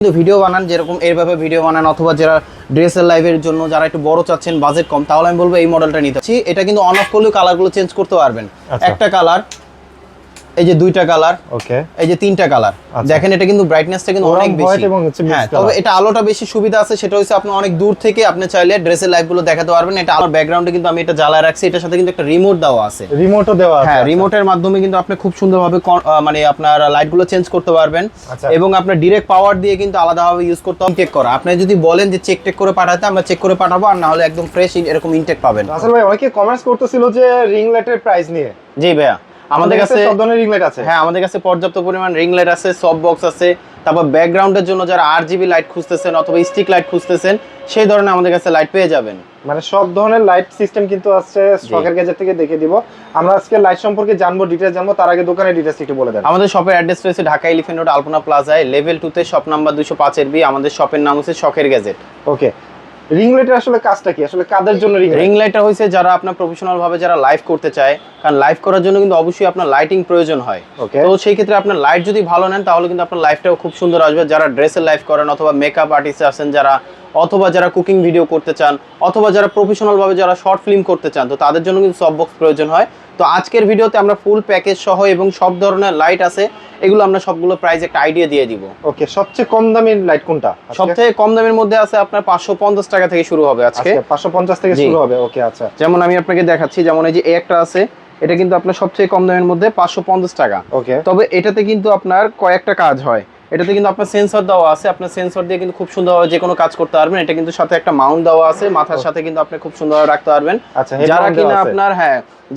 কিন্তু ভিডিও বানান যেরকম এইভাবে ভিডিও বানান অথবা যারা ড্রেসের লাইভের জন্য যারা একটু বড় চাচ্ছেন বাজেট কম তাহলে আমি বলবো এই মডেলটা নিতে। এটা কিন্তু অন অফ করলেও কালারগুলো চেঞ্জ করতে পারবেন। একটা কালার, এই যে দুইটা কালার, ওকে, এই যে তিনটা কালার, দেখেন এটা কিন্তু ব্রাইটনেসটা কিন্তু অনেক বেশি। হ্যাঁ, তবে এটা আলোটা বেশি সুবিধা আছে, সেটা হচ্ছে আপনি অনেক দূর থেকে আপনি চাইলে ড্রেসের লাইভগুলো দেখাতে পারবেন। এটা আমার ব্যাকগ্রাউন্ডে কিন্তু আমি এটা জ্বালায় রাখছি, এটার সাথে কিন্তু একটা রিমোট দেওয়া আছে। রিমোটও দেওয়া আছে? হ্যাঁ, রিমোটের মাধ্যমে কিন্তু আপনি খুব সুন্দরভাবে মানে আপনার লাইটগুলো চেঞ্জ করতে পারবেন এবং আপনার ডিরেক্ট পাওয়ার দিয়ে কিন্তু আলাদাভাবে ইউজ করতে হবে। চেক করা, আপনি যদি বলেন যে চেক টেক করে পাঠাতে, আমরা চেক করে পাঠাবো, আর না হলে একদম ফ্রেশ এরকম ইনটেক পাবেন। আসলে ভাই অনেকে কমেন্টস করতেছিল যে রিং লাইটের প্রাইস নিয়ে। জি ভাইয়া, আমাদের কাছে সব ধরনের রিং লাইট আছে। হ্যাঁ, আমাদের কাছে পর্যাপ্ত পরিমাণ রিং লাইট আছে, সফট বক্স আছে। তারপর ব্যাকগ্রাউন্ডের জন্য যারা RGB লাইট খুঁজতেছেন অথবা স্টিক লাইট খুঁজতেছেন, সেই ধরনের আমাদের কাছে লাইট পেয়ে যাবেন। মানে সব ধরনের লাইট সিস্টেম কিন্তু আছে। শখের গ্যাজেট থেকে দেখে দিব। আমরা আজকে লাইট সম্পর্কে জানবো, ডিটেইলস জানবো। তার আগে দোকানের ডিটেইলস একটু বলে দেন। আমাদের শপের অ্যাড্রেস রয়েছে ঢাকা এলিফ্যান্ট রোড আলপনা প্লাজায় লেভেল 2 তে, শপ নাম্বার 205 এর বি। আমাদের শপের নাম হচ্ছে শখের গ্যাজেট। ওকে, রিং লাইটের আসলে কাজটা কি? আসলে কাদের জন্য রিং লাইটটা হইছে যারা আপনার প্রফেশনাল ভাবে যারা লাইভ করতে চায়, কারণ লাইভ করার জন্য কিন্তু অবশ্যই আপনার লাইটিং প্রয়োজন হয়। তো সেই ক্ষেত্রে আপনার লাইট যদি ভালো নেন তাহলে কিন্তু আপনার লাইভটাও খুব সুন্দর আসবে। যারা ড্রেসের লাইভ করেন অথবা মেকআপ আর্টিস্ট আছেন যারা, অথবা যারা কুকিং ভিডিও করতে চান, অথবা যারা প্রফেশনাল ভাবে যারা শর্ট ফিল্ম করতে চান, তো তাদের জন্য কিন্তু সফট বক্স প্রয়োজন হয়। তো আজকের ভিডিওতে আমরা ফুল প্যাকেজ সহ এবং সব ধরনের লাইট আছে, এগুলো আমরা সবগুলো প্রাইস একটা আইডিয়া দিয়ে দিব। ওকে, সবচেয়ে কম দামের লাইট কোনটা? সবচেয়ে কম দামের মধ্যে আছে আপনার 550 টাকা থেকে শুরু হবে আজকে। 550 থেকে শুরু হবে। ওকে, আচ্ছা। যেমন আমি আপনাকে দেখাচ্ছি, যেমন এই যে একটা আছে, এটা কিন্তু আপনার সবচেয়ে কম দামের মধ্যে 550 টাকা। ওকে, তবে এটাতে কিন্তু আপনার কয়েকটা কাজ হয়। এটাতে কিন্তু আপনার সেন্সর দেওয়া আছে, আপনার সেন্সর দিয়ে কিন্তু খুব সুন্দরভাবে যে কোনো কাজ করতে পারবেন। এটা কিন্তু সাথে একটা মাউন্ট দেওয়া আছে, মাথার সাথে কিন্তু আপনি খুব সুন্দরভাবে রাখতে পারবেন। যারা কিনা আপনার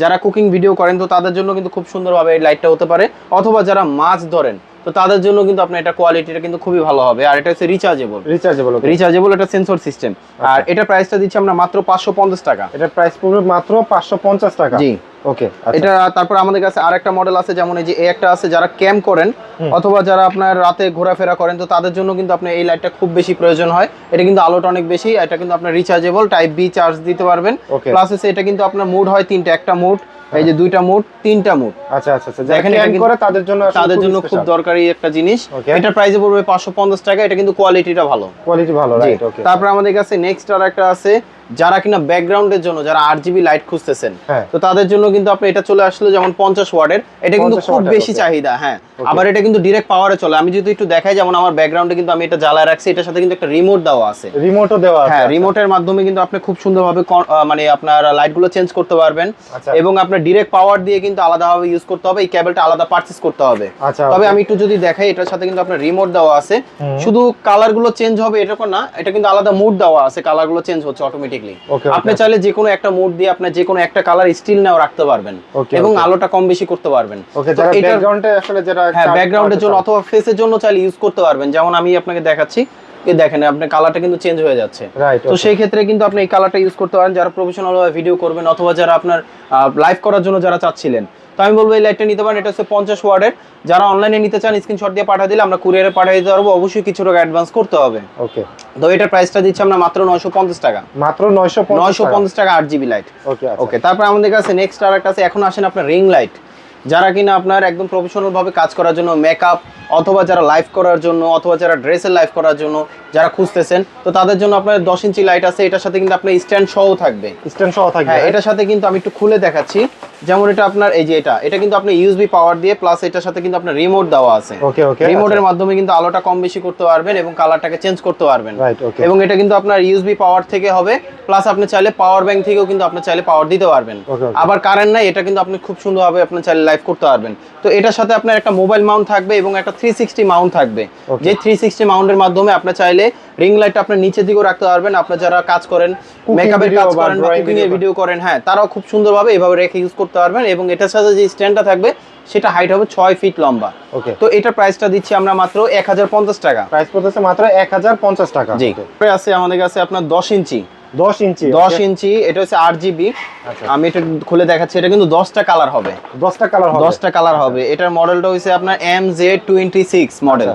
যারা কুকিং ভিডিও করেন, তো তাদের জন্য কিন্তু খুব সুন্দরভাবে এই লাইটটা হতে পারে। অথবা যারা মাছ ধরেন, তো তাদের জন্য কিন্তু আপনার এটা কোয়ালিটিটা কিন্তু খুবই ভালো হবে। আর এটা হচ্ছে রিচার্জেবল এটা সেন্সর সিস্টেম। আর এটা প্রাইসটা দিচ্ছি আমরা মাত্র 550 টাকা। এটা প্রাইস পড়বে মাত্র 550 টাকা। জি, ওকে। এটা তারপর আমাদের কাছে আরেকটা মডেল আছে, যেমন এই যে একটা আছে, যারা ক্যাম্প করেন অথবা যারা আপনার রাতে ঘোরাফেরা করেন, তো তাদের জন্য কিন্তু আপনার এই লাইটটা খুব বেশি প্রয়োজন হয়। এটা কিন্তু আলোটা অনেক বেশি। এটা কিন্তু আপনার রিচার্জেবল, টাইপ বি চার্জ দিতে পারবেন। প্লাস হচ্ছে এটা কিন্তু আপনার মুড হয় তিনটা, একটা মুড, এই যে দুইটা মুড, তিনটা মুড। আচ্ছা আচ্ছা আচ্ছা, যারা ক্যাম্প করে তাদের জন্য খুব দরকারি একটা জিনিস। এটা প্রাইসে পড়বে 550 টাকা। এটা কিন্তু কোয়ালিটি ভালো, রাইট? ওকে। তারপর আমাদের কাছে নেক্সট আর একটা আছে, যারা কিনা ব্যাকগ্রাউন্ডের জন্য যারা RGB লাইট খুঁজতেছেন, তো তাদের জন্য কিন্তু আপনি এটা চলে আসলো, যেমন 50 ওয়াটের। এটা কিন্তু খুব বেশি চাহিদা। হ্যাঁ, আবার এটা কিন্তু ডিরেক্ট পাওয়ারে চলে। আমি যদি একটু দেখাই, যেমন আমার ব্যাকগ্রাউন্ডে কিন্তু আমি এটা জ্বালায় রাখছি, এটার সাথে কিন্তু একটা রিমোট দেওয়া আছে। রিমোটও দেওয়া আছে? হ্যাঁ, রিমোটের মাধ্যমে কিন্তু আপনি খুব সুন্দরভাবে মানে আপনার লাইটগুলো চেঞ্জ করতে পারবেন। এবং আপনার ডিরেক্ট পাওয়ার দিয়ে কিন্তু আলাদাভাবে ইউজ করতে হবে, এই কেবলটা আলাদা পারচেজ করতে হবে। তবে আমি একটু যদি দেখাই, এটার সাথে কিন্তু আপনার রিমোট দেওয়া আছে। শুধু কালারগুলো চেঞ্জ হবে এরকম না, এটা কিন্তু আলাদা মুড দেওয়া আছে, কালারগুলো চেঞ্জ হচ্ছে অটোমেটিকলি। আপনি চাইলে যে কোনো একটা মুড দিয়ে আপনি যে কোনো একটা কালার স্টিল নাও রাখতে পারবেন এবং আলোটা কম বেশি করতে পারবেন। ব্যাকগ্রাউন্ডের জন্য অথবা ফেসের জন্য চাইলে ইউজ করতে পারবেন। যেমন আমি আপনাকে দেখাচ্ছি, দেখেন আপনার কালারটা কিন্তু চেঞ্জ হয়ে যাচ্ছে। তো সেই ক্ষেত্রে কিন্তু আপনি এই কালারটা ইউজ করতে পারেন যারা প্রফেশনাল ভাবে ভিডিও করবেন, অথবা যারা আপনার লাইভ করার জন্য যারা চাচ্ছিলেন। তো আমি বলবো এই লাইটটা নিতে পারেন। এটা হচ্ছে 50 ওয়াটের। যারা অনলাইনে নিতে চান স্ক্রিনশট দিয়ে পাঠিয়ে দিলে আমরা কুরিয়ারে পাঠিয়ে দিতে পারবো। অবশ্যই কিছু টাকা অ্যাডভান্স করতে হবে। ওকে। তো এটার প্রাইসটা দিচ্ছি আমরা মাত্র 950 টাকা। মাত্র 950 টাকা RGB লাইট। ওকে ওকে। তারপর আমাদের কাছে নেক্সট আরেকটা আছে। এখন আসেন আপনার রিং লাইট, যারা কিনা আপনার একদম প্রফেশনাল ভাবে কাজ করার জন্য, মেকআপ অথবা যারা লাইভ করার জন্য, অথবা যারা ড্রেসের লাইভ করার জন্য যারা খুঁজতেছেন, তো তাদের জন্য আপনার 10 ইঞ্চি লাইট আছে। এটার সাথে কিন্তু আপনার স্ট্যান্ড সহ থাকবে। হ্যাঁ, এটার সাথে কিন্তু আমি একটু খুলে দেখাচ্ছি। যেমন এটা আপনার এই যে এটা কিন্তু আপনি USB পাওয়ার দিয়ে, প্লাস এটার সাথে কিন্তু আপনার রিমোট দেওয়া আছে। রিমোটের মাধ্যমে কিন্তু আলোটা কম বেশি করতে পারবেন এবং কালারটাকে চেঞ্জ করতে পারবেন। এবং এটা কিন্তু আপনার USB পাওয়ার থেকে হবে, প্লাস আপনি চাইলে পাওয়ার ব্যাংক থেকেও কিন্তু আপনি চাইলে পাওয়ার দিতে পারবেন। আবার কারেন্ট নাই, এটা কিন্তু আপনি খুব সুন্দরভাবে আপনি চাইলে লাইভ করতে পারবেন। তো এটার সাথে আপনার একটা মোবাইল মাউন্ট থাকবে এবং একটা 360 মাউন্ট থাকবে। যে 360 মাউন্টের মাধ্যমে আপনি চাইলে রিং লাইটটা আপনি নিচের দিকেও রাখতে পারবেন। আপনারা যারা কাজ করেন, মেকআপের কাজ করেন বা কুকিং এর ভিডিও করেন, হ্যাঁ, তারাও খুব সুন্দরভাবে এভাবে রেখে ইউজ করতে পারবেন। এবং এটার সাথে যে স্ট্যান্ডটা থাকবে সেটা হাইট হবে 6 ফিট লম্বা। ওকে। তো এটার প্রাইসটা দিচ্ছি আমরা মাত্র 1050 টাকা। প্রাইস পড়তেছে মাত্র 1050 টাকা। জি। পরে আছে আমাদের কাছে আপনার 10 ইঞ্চি। 10 ইঞ্চি, এটা হচ্ছে RGB। আমি এটা খুলে দেখাচ্ছি। এটা কিন্তু 10টা কালার হবে। 10টা কালার হবে। এটার মডেলটা হচ্ছে আপনার MZ26 মডেল।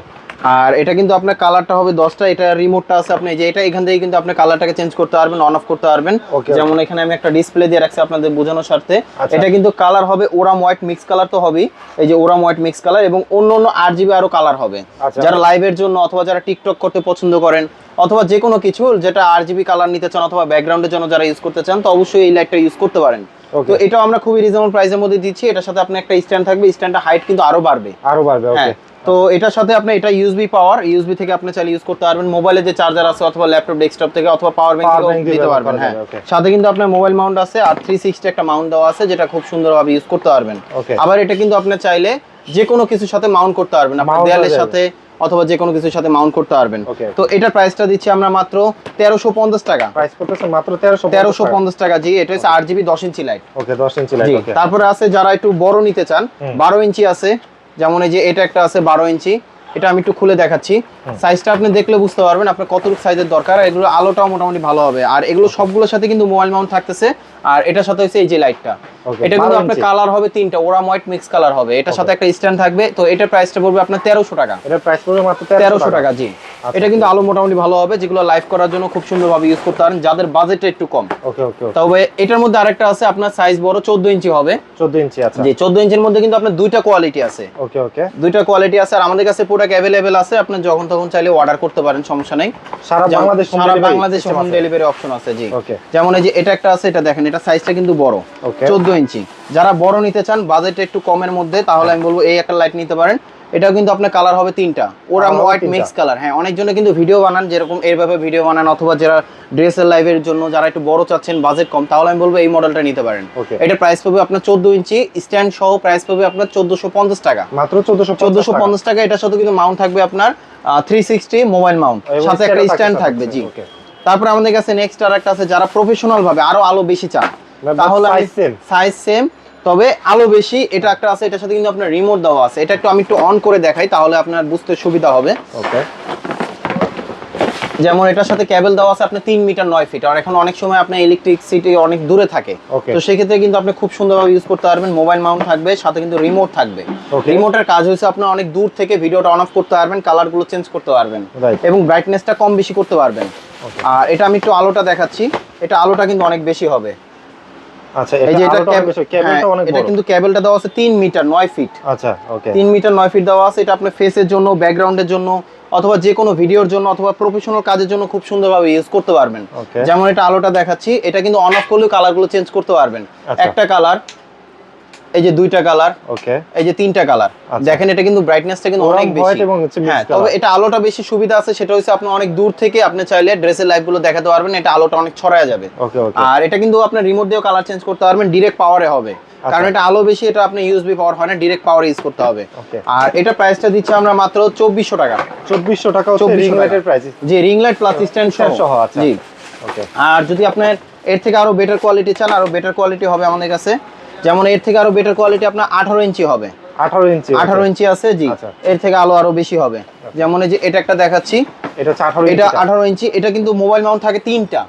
আর এটা কিন্তু আপনার কালারটা হবে 10টা, এটা রিমোটটা আছে আপনি যে এটা এখান থেকে কিন্তু আপনি কালারটাকে চেঞ্জ করতে পারবেন, অন অফ করতে পারবেন। যেমন এখানে আমি একটা ডিসপ্লে দিয়ে রাখছি আপনাদের বোঝানোর স্বার্থে। এটা কিন্তু কালার হবে ওরাম হোয়াইট মিক্স কালার তো হবেই, এই যে ওরাম হোয়াইট মিক্স কালার, এবং অন্য অন্য RGB আরো কালার হবে। যারা লাইভের জন্য অথবা যারা টিকটক করতে পছন্দ করেন অথবা যে কোনো কিছু যেটা RGB কালার নিতে চান অথবা ব্যাকগ্রাউন্ডের জন্য যারা ইউজ করতে চান, তো অবশ্যই এই লাইটটা ইউজ করতে পারেন। তো এটাও আমরা খুবই রিজনেবল প্রাইসের মধ্যে দিচ্ছি। এটার সাথে আপনি একটা স্ট্যান্ড থাকবে, স্ট্যান্ডটা হাইট কিন্তু আরো বাড়বে। ওকে। তো এটার সাথে আপনি এটা ইউএসবি পাওয়ার, ইউএসবি থেকে আপনি চাইলে ইউজ করতে পারবেন, মোবাইলে যে চার্জার আছে অথবা ল্যাপটপ ডেস্কটপ থেকে অথবা পাওয়ার ব্যাংক থেকে দিতে পারবেন। হ্যাঁ, সাথে কিন্তু আপনার মোবাইল মাউন্ট আছে আর 360 একটা মাউন্ট দেওয়া আছে যেটা খুব সুন্দরভাবে ইউজ করতে পারবেন। আবার এটা কিন্তু আপনি চাইলে যে কোনো কিছুর সাথে মাউন্ট করতে পারবেন, আপনার দেয়ালের সাথে অথবা যে কোনো কিছুর সাথে মাউন্ট করতে পারবেন। তো এটার প্রাইসটা দিচ্ছি আমরা মাত্র 1350 টাকা। প্রাইস করতেছে মাত্র 1350 টাকা। জি, এটা হচ্ছে 8GB 10 ইঞ্চি লাইট। ওকে, 10 ইঞ্চি লাইট। ওকে। তারপরে আছে যারা একটু বড় নিতে চান, 12 ইঞ্চি আছে, যেমন এই যে এটা একটা আছে 12 ইঞ্চি। এটা আমি একটু খুলে দেখাচ্ছি, সাইজটা আপনি দেখলে বুঝতে পারবেন আপনার কতটুকু সাইজের দরকার। এগুলো আলোটাও মোটামুটি ভালো হবে, আর এগুলো সবগুলোর সাথে কিন্তু মোবাইল মাউন্ট থাকতেছে। আর এটার সাথে হচ্ছে এই যে লাইটটা, এটা কিন্তু আপনার কালার হবে 3টা, ওরাম হোয়াইট মিক্স কালার হবে। এটার সাথে একটা স্ট্যান্ড থাকবে। তো এটার প্রাইসটা পড়বে আপনার 1300 টাকা। এটার প্রাইস পড়বে মাত্র 1300 টাকা। জি, এটা কিন্তু আলো মোটামুটি ভালো হবে, যেগুলো লাইভ করার জন্য খুব সুন্দরভাবে ইউজ করতে পারেন যাদের বাজেটটা একটু কম। ওকে ওকে। তবে এটার মধ্যে আরেকটা আছে আপনার সাইজ বড় 14 ইঞ্চি হবে। 14 ইঞ্চি। আচ্ছা। জি, 14 ইঞ্চির মধ্যে কিন্তু আপনার দুইটা কোয়ালিটি আছে। ওকে ওকে। দুইটা কোয়ালিটি আছে, আর আমাদের কাছে প্রোডাক্ট अवेलेबल আছে, আপনি যখন তখন চাইলে অর্ডার করতে পারেন, সমস্যা নাই। সারা বাংলাদেশ হোম ডেলিভারি অপশন আছে। জি, যেমন এই যে এটা একটা আছে, এটা দেখেন, এটা সাইজটা কিন্তু বড়, 14 ইঞ্চি। যারা বড় নিতে চান বাজেট একটু কমের মধ্যে, তাহলে আমি বলবো এই একটা লাইট নিতে পারেন। এটাও কিন্তু আপনার কালার হবে 3টা, ওরাম হোয়াইট মিক্স কালার। হ্যাঁ, অনেকজনে কিন্তু ভিডিও বানান, যেরকম এইভাবে ভিডিও বানান, অথবা যারা ড্রেসের লাইভের জন্য যারা একটু বড় চাচ্ছেন, বাজেট কম, তাহলে আমি বলবো এই মডেলটা নিতে পারেন। এটা প্রাইস পাবে আপনার 14 ইঞ্চি স্ট্যান্ড সহ, প্রাইস পাবে আপনার 1450 টাকা। মাত্র 1450 টাকা। এটার সাথে কিন্তু মাউন্ট থাকবে আপনার 360 মোবাইল মাউন্ট, সাথে একটা স্ট্যান্ড থাকবে। জি। তারপর আমাদের কাছে নেক্সট আরেকটা আছে, যারা প্রফেশনাল ভাবে আরো আলো বেশি চান, তাহলে সাইজ সেম তবে আলো বেশি। এটা একটা আছে, এটার সাথে কিন্তু আপনার রিমোট দেওয়া আছে। এটা আমি একটু অন করে দেখাই, তাহলে আপনার বুঝতে সুবিধা হবে। ওকে। যেমন এটার সাথে কেবল দেওয়া আছে আপনার 3 মিটার 9 ফিট, আর এখন অনেক সময় আপনার ইলেকট্রিসিটি অনেক দূরে থাকে, তো সেই ক্ষেত্রে কিন্তু আপনি খুব সুন্দরভাবে ইউজ করতে পারবেন। মোবাইল মাউন্ট থাকবে, সাথে কিন্তু রিমোট থাকবে। রিমোটের কাজ হচ্ছে আপনার অনেক দূর থেকে ভিডিওটা অন অফ করতে পারবেন, কালারগুলো চেঞ্জ করতে পারবেন, এবং ব্রাইটনেসটা কম বেশি করতে পারবেন। আর এটা আমি একটু আলোটা দেখাচ্ছি, এটা আলোটা কিন্তু অনেক বেশি হবে। আচ্ছা, এই যে এটা কেবলটা অনেক বড়, এটা কিন্তু কেবলটা দেওয়া আছে 3 মিটার 9 ফিট। আচ্ছা, ওকে। 3 মিটার 9 ফিট দেওয়া আছে। এটা আপনি ফেসের জন্য, ব্যাকগ্রাউন্ডের জন্য, অথবা যে কোনো ভিডিওর জন্য, অথবা প্রফেশনাল কাজের জন্য খুব সুন্দরভাবে ইউজ করতে পারবেন। যেমন এটা আলোটা দেখাচ্ছি, এটা কিন্তু অন অফ করলেও কালারগুলো চেঞ্জ করতে পারবেন। একটা কালার, এই যে দুইটা কালার, ওকে, এই যে তিনটা কালার। দেখেন এটা কিন্তু ব্রাইটনেসটা কিন্তু অনেক বেশি। হ্যাঁ, তবে এটা আলোটা বেশি সুবিধা আছে, সেটা হচ্ছে আপনি অনেক দূর থেকে আপনি চাইলে ড্রেসের লাইভগুলো দেখাতে পারবেন, এটা আলোটা অনেক ছড়ায় যাবে। আর এটা কিন্তু আপনি রিমোট দিয়েও কালার চেঞ্জ করতে পারবেন, ডাইরেক্ট পাওয়ারে হবে, কারণ এটা আলো বেশি, এটা আপনি ইউএসবি পাওয়ার হয় না, ডাইরেক্ট পাওয়ার ইউজ করতে হবে। আর এটা প্রাইসটা দিচ্ছি আমরা মাত্র 2400 টাকা। 2400 টাকা হচ্ছে রিং লাইটের প্রাইস। জি, রিং লাইট প্লাস স্ট্যান্ড সহ। আচ্ছা, জি, ওকে। আর যদি আপনার এর থেকে আরো বেটার কোয়ালিটি চান, আরো বেটার কোয়ালিটি হবে আমাদের কাছে। যেমন এর থেকে আরো বেটার কোয়ালিটি আপনার 18 ইঞ্চি হবে। 18 ইঞ্চি আছে। জি, এর থেকে আলো আরো বেশি হবে। যেমন এই যে এটা একটা দেখাচ্ছি, এটা হচ্ছে 18 ইঞ্চি। এটা কিন্তু মোবাইল মাউন্ট থাকে 3টা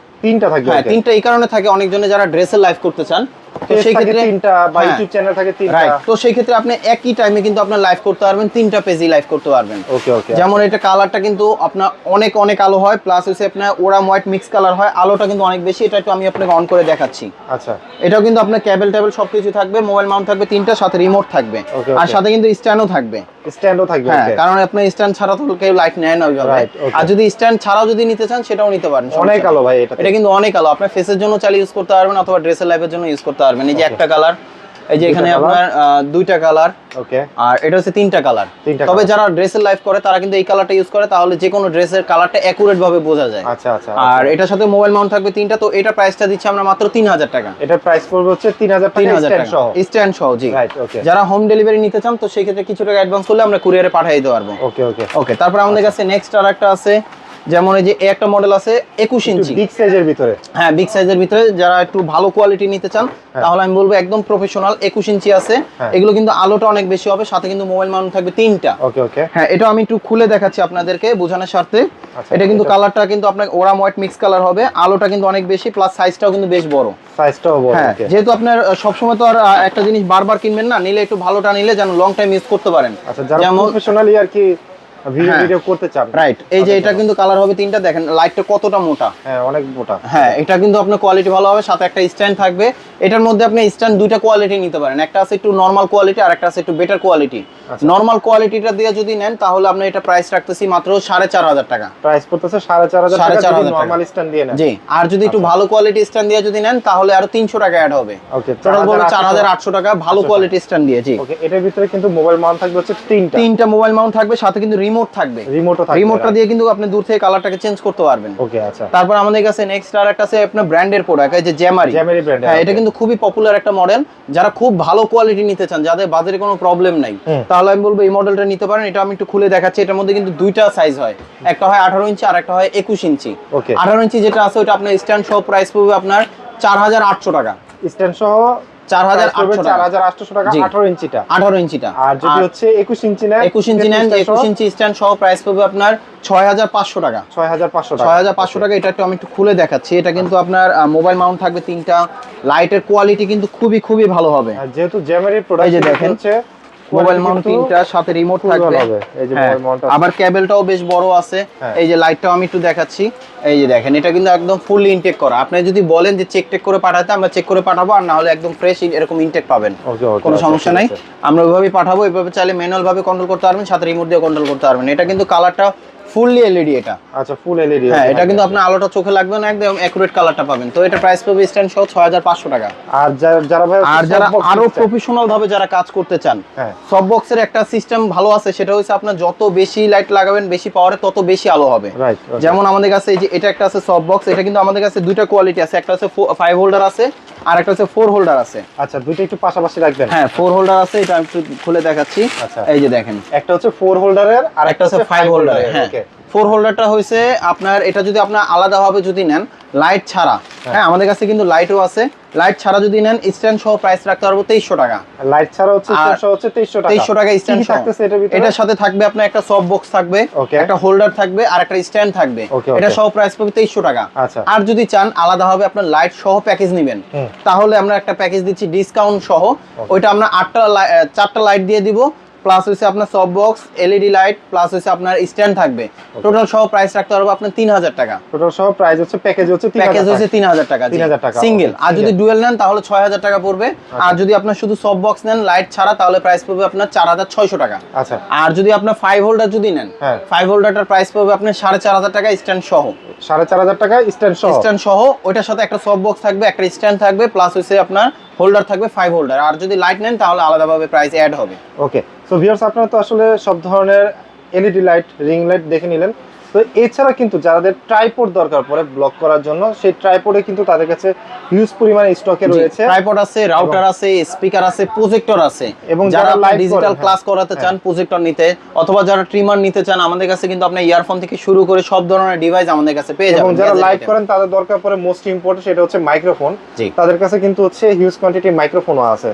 থাকবে। হ্যাঁ, 3টা এই কারণে থাকে, অনেকজনে যারা ড্রেসের লাইভ করতে চান, তো সেই ক্ষেত্রে 3টা বা ইউটিউব চ্যানেল থাকে 3টা, রাইট। তো সেই ক্ষেত্রে আপনি একই টাইমে কিন্তু আপনার লাইভ করতে পারবেন, 3টা পেজে লাইভ করতে পারবেন। ওকে ওকে। যেমন এটা কালারটা কিন্তু আপনার অনেক অনেক আলো হয়, প্লাস হচ্ছে আপনার ওরাম হোয়াইট মিক্স কালার হয়, আলোটা কিন্তু অনেক বেশি। এটা একটু আমি আপনাকে অন করে দেখাচ্ছি। আচ্ছা, এটাও কিন্তু আপনার কেবল সবকিছু থাকবে, মোবাইল মাউন্ট থাকবে 3টা, সাথে রিমোট থাকবে, আর সাথে কিন্তু স্ট্যান্ডও থাকবে। হ্যাঁ, কারণ আপনি স্ট্যান্ড ছাড়া তো কেউ লাইট নেয় না ওইভাবে। আর যদি স্ট্যান্ড ছাড়াও যদি নিতে চান, সেটাও নিতে পারেন। অনেক আলো ভাই, এটা কিন্তু অনেক আলো, আপনার ফেসের জন্য চাইলে ইউজ করতে পারবেন, অথবা ড্রেসের লাইভের জন্য ইউজ করতে পারবেন। এই যে একটা কালার, এই যে এখানে আপনার দুইটা কালার, ওকে, আর এটা হচ্ছে 3টা কালার। তবে যারা ড্রেসের লাইভ করে তারা কিন্তু এই কালারটা ইউজ করে, তাহলে যে কোনো ড্রেসের কালারটা অ্যাকুরেট ভাবে বোঝা যায়। আচ্ছা আচ্ছা। আর এটার সাথে মোবাইল মাউন্ট থাকবে 3টা। তো এটা প্রাইসটা দিচ্ছি আমরা মাত্র 3000 টাকা। এটার প্রাইস পড়বে হচ্ছে 3000 টাকা স্ট্যান্ড সহ। জি, রাইট, ওকে। যারা হোম ডেলিভারি নিতে চান, তো সেই ক্ষেত্রে কিছু টাকা অ্যাডভান্স করলে আমরা কুরিয়ারে পাঠিয়ে দিতে পারবো। ওকে ওকে ওকে। তারপর আমাদের কাছে নেক্সট আরেকটা আছে, যেমন এই যে একটা মডেল আছে 21 ইঞ্চি, বিগ সাইজের ভিতরে। হ্যাঁ, বিগ সাইজের ভিতরে যারা একটু ভালো কোয়ালিটি নিতে চান, তাহলে আমি বলবো একদম প্রফেশনাল 21 ইঞ্চি আছে। এগুলো কিন্তু আলোটা অনেক বেশি হবে, সাথে কিন্তু মোবাইল মাউন্ট থাকবে 3টা। ওকে ওকে। হ্যাঁ, এটা আমি একটু খুলে দেখাচ্ছি আপনাদেরকে বোঝানোর স্বার্থে। এটা কিন্তু কালারটা কিন্তু আপনার ওরাম হোয়াইট মিক্স কালার হবে, আলোটা কিন্তু অনেক বেশি, প্লাস সাইজটাও কিন্তু বেশ বড়। সাইজটাও বড়। হ্যাঁ, যেহেতু আপনার সবসময় তো আর একটা জিনিস বারবার কিনবেন না, নিলে একটু ভালোটা নিলে যেন লং টাইম ইউজ করতে পারেন। আচ্ছা, যারা প্রফেশনালি আর কি ভিডিও করতে চান। রাইট, এই যে এটা কিন্তু কালার হবে তিনটা, দেখেন লাইটটা কতটা মোটা। হ্যাঁ অনেক মোটা। হ্যাঁ, এটা কিন্তু আপনার কোয়ালিটি ভালো হবে, সাথে একটা স্ট্যান্ড থাকবে। এটার মধ্যে আপনি স্ট্যান্ড দুইটা কোয়ালিটি নিতে পারেন, একটা আছে একটু নরমাল কোয়ালিটি আর একটা আছে একটু বেটার কোয়ালিটি। নরমাল কোয়ালিটিটা দিয়ে যদি নেন তাহলে আপনি এটা প্রাইস রাখতেছি মাত্র 4500 টাকা। প্রাইস পড়তেছে 4500 টাকা যদি নরমাল স্ট্যান্ড দিয়ে নেন। জি, আর যদি একটু ভালো কোয়ালিটি স্ট্যান্ড দিয়ে যদি নেন তাহলে আরো 300 টাকা অ্যাড হবে। ওকে, টোটাল বলে 4800 টাকা ভালো কোয়ালিটি স্ট্যান্ড দিয়ে। জি ওকে, এটার ভিতরে কিন্তু মোবাইল মাউন্ট থাকবে হচ্ছে তিনটা মোবাইল মাউন্ট থাকবে, সাথে কিন্তু রিমোট থাকবে। রিমোটটা দিয়ে কিন্তু আপনি দূর থেকে কালারটাকে চেঞ্জ করতে পারবেন। ওকে আচ্ছা। তারপর আমাদের কাছে নেক্সট আর একটা আছে আপনার ব্র্যান্ডের প্রোডাক্ট, এই যে জ্যামারি ব্র্যান্ড। হ্যাঁ, এটা কিন্তু খুবই পপুলার একটা মডেল। যারা খুব ভালো কোয়ালিটি নিতে চান, যাদের বাজারে কোনো প্রবলেম নাই, তাহলে আমি বলবো এই মডেলটা নিতে পারেন। এটা আমি একটু খুলে দেখাচ্ছি। এটার মধ্যে কিন্তু দুইটা সাইজ হয়, একটা হয় 18 ইঞ্চি আর একটা হয় 21 ইঞ্চি। 18 ইঞ্চি যেটা আছে ওটা আপনার স্ট্যান্ড সহ প্রাইস পড়বে আপনার 4800 টাকা। স্ট্যান্ড সহ 4800 টাকা 18 ইঞ্চিটা। আর যদি হচ্ছে 21 ইঞ্চি নেন, 21 ইঞ্চি স্ট্যান্ড সহ প্রাইস পড়বে আপনার 6500 টাকা। 6500 টাকা। এটা একটু আমি একটু খুলে দেখাচ্ছি। এটা কিন্তু আপনার মোবাইল মাউন্ট থাকবে তিনটা, লাইটের কোয়ালিটি কিন্তু খুবই ভালো হবে। যেহেতু জ্যামারির প্রোডাক্ট, এই যে দেখেন মোবাইল মাউন্ট তিনটা, সাথে রিমোট থাকবে। এই যে মোবাইল মাউন্ট আবার কেবলটাও বেশ বড় আছে। এই যে লাইটটাও আমি একটু দেখাচ্ছি। এই যে দেখেন, এটা কিন্তু একদম ফুললি ইনটেক করা। আপনি যদি বলেন যে চেক টেক করে পাঠাতে, আমরা চেক করে পাঠাবো, আর না হলে একদম ফ্রেশ এরকম ইনটেক পাবেন। কোনো সমস্যা নাই, আমরা ওইভাবেই পাঠাবো। এইভাবে চাইলে ম্যানুয়াল ভাবে কন্ট্রোল করতে পারবেন, সাথে রিমোট দিয়ে কন্ট্রোল করতে পারবেন। এটা কিন্তু কালারটা ফুললি এলইডি। এটা আচ্ছা, ফুল এলইডি। হ্যাঁ, এটা কিন্তু আপনার আলোটা চোখে লাগবে না, একদম একুরেট কালারটা পাবেন। তো এটা প্রাইস পাবে স্ট্যান্ড সহ 6500 টাকা। আর যারা ভাই আরো প্রফেশনাল ভাবে যারা কাজ করতে চান, সব বক্সের একটা সিস্টেম ভালো আছে, সেটা হচ্ছে আপনার যত বেশি লাইট লাগাবেন, বেশি পাওয়ারে তত বেশি আলো হবে। যেমন আমাদের কাছে এই যে এটা একটা আছে সব বক্স। এটা কিন্তু আমাদের কাছে দুইটা কোয়ালিটি আছে, একটা আছে 5 হোল্ডার আছে আর একটা আছে 4 হোল্ডার আছে। আচ্ছা, দুইটা একটু পাশাপাশি রাখবেন। হ্যাঁ, 4 হোল্ডার আছে, এটা আমি একটু খুলে দেখাচ্ছি। এই যে দেখেন, একটা হচ্ছে 4 হোল্ডারের আর একটা হচ্ছে 5 হোল্ডারের। হ্যাঁ, 4 হোল্ডারটা হইছে আপনার, এটা যদি আপনার আলাদাভাবে যদি নেন লাইট ছাড়া, হ্যাঁ আমাদের কাছে কিন্তু লাইটও আছে। লাইট ছাড়া যদি নেন স্ট্যান্ড সহ প্রাইস রাখতে পারবো 2300 টাকা। লাইট ছাড়া হচ্ছে স্ট্যান্ড সহ হচ্ছে 2300 টাকা স্ট্যান্ড থাকতেছে। এটার সাথে থাকবে আপনার একটা সফট বক্স থাকবে, একটা হোল্ডার থাকবে আর একটা স্ট্যান্ড থাকবে। এটা সহ প্রাইস পাবে 2300 টাকা। আর যদি চান আলাদাভাবে আপনার লাইট সহ প্যাকেজ নেবেন, তাহলে আমরা একটা প্যাকেজ দিচ্ছি ডিসকাউন্ট সহ। ওইটা আমরা 4টা লাইট দিয়ে দিব, প্লাস হচ্ছে আপনার soft box, LED light, plus হচ্ছে আপনার স্ট্যান্ড থাকবে। টোটাল সহ প্রাইস রাখতে পারবো আপনার 3000 টাকা। টোটাল সহ প্রাইস হচ্ছে প্যাকেজ হচ্ছে 3000 টাকা সিঙ্গেল। আর যদি ডুয়েল নেন তাহলে 6000 টাকা পড়বে। আর যদি আপনার শুধু সফট বক্স নেন লাইট ছাড়া, তাহলে প্রাইস পড়বে আপনার 4600 টাকা। আচ্ছা, আর যদি আপনার 5 হোল্ডার যদি নেন, 5 হোল্ডারটার প্রাইস পড়বে আপনার 4500 টাকা স্ট্যান্ড সহ। 4500 টাকা স্ট্যান্ড সহ। ওইটার সাথে একটা সফট বক্স থাকবে, একটা স্ট্যান্ড থাকবে, প্লাস হচ্ছে আপনার হোল্ডার থাকবে 5 হোল্ডার। আর যদি লাইট নেন তাহলে আলাদাভাবে প্রাইস অ্যাড হবে। ওকে, সো ভিউয়ার্স, আপনারা তো আসলে সব ধরনের এলইডি লাইট, রিং লাইট দেখে নিলেন। তো এছাড়া কিন্তু যাদের ট্রাইপড দরকার পড়ে ব্লক করার জন্য, সেই ট্রাইপডে কিন্তু তাদের কাছে হিউজ পরিমাণে স্টকে রয়েছে। ট্রাইপড আছে, রাউটার আছে, স্পিকার আছে, প্রজেক্টর আছে। এবং যারা ডিজিটাল ক্লাস করাতে চান প্রজেক্টর নিতে, অথবা যারা ট্রিমার নিতে চান, আমাদের কাছে কিন্তু আপনি ইয়ারফোন থেকে শুরু করে সব ধরনের ডিভাইস আমাদের কাছে পেয়ে যাবেন। এবং যারা লাইভ করেন তাদের দরকার পড়ে মোস্ট ইম্পর্টেন্ট, সেটা হচ্ছে মাইক্রোফোন। তাদের কাছে কিন্তু হচ্ছে হিউজ কোয়ান্টিটি মাইক্রোফোনও আছে,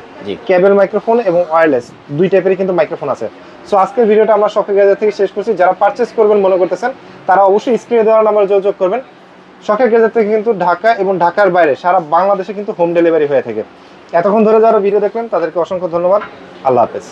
কেবল মাইক্রোফোন এবং ওয়্যারলেস দুই টাইপেরই কিন্তু মাইক্রোফোন আছে। সো আজকের ভিডিওটা আমরা শখের গ্যাজেট থেকে শেষ করছি। যারা পারচেজ করবেন মনে করতেছেন, তারা অবশ্যই স্ক্রিনে দেওয়া নাম্বারে যোগাযোগ করবেন। শখের গ্যাজেট থেকে কিন্তু ঢাকা এবং ঢাকার বাইরে সারা বাংলাদেশে কিন্তু হোম ডেলিভারি হয়ে থাকে। এতক্ষণ ধরে যারা ভিডিও দেখলেন তাদেরকে অসংখ্য ধন্যবাদ। আল্লাহ হাফেজ।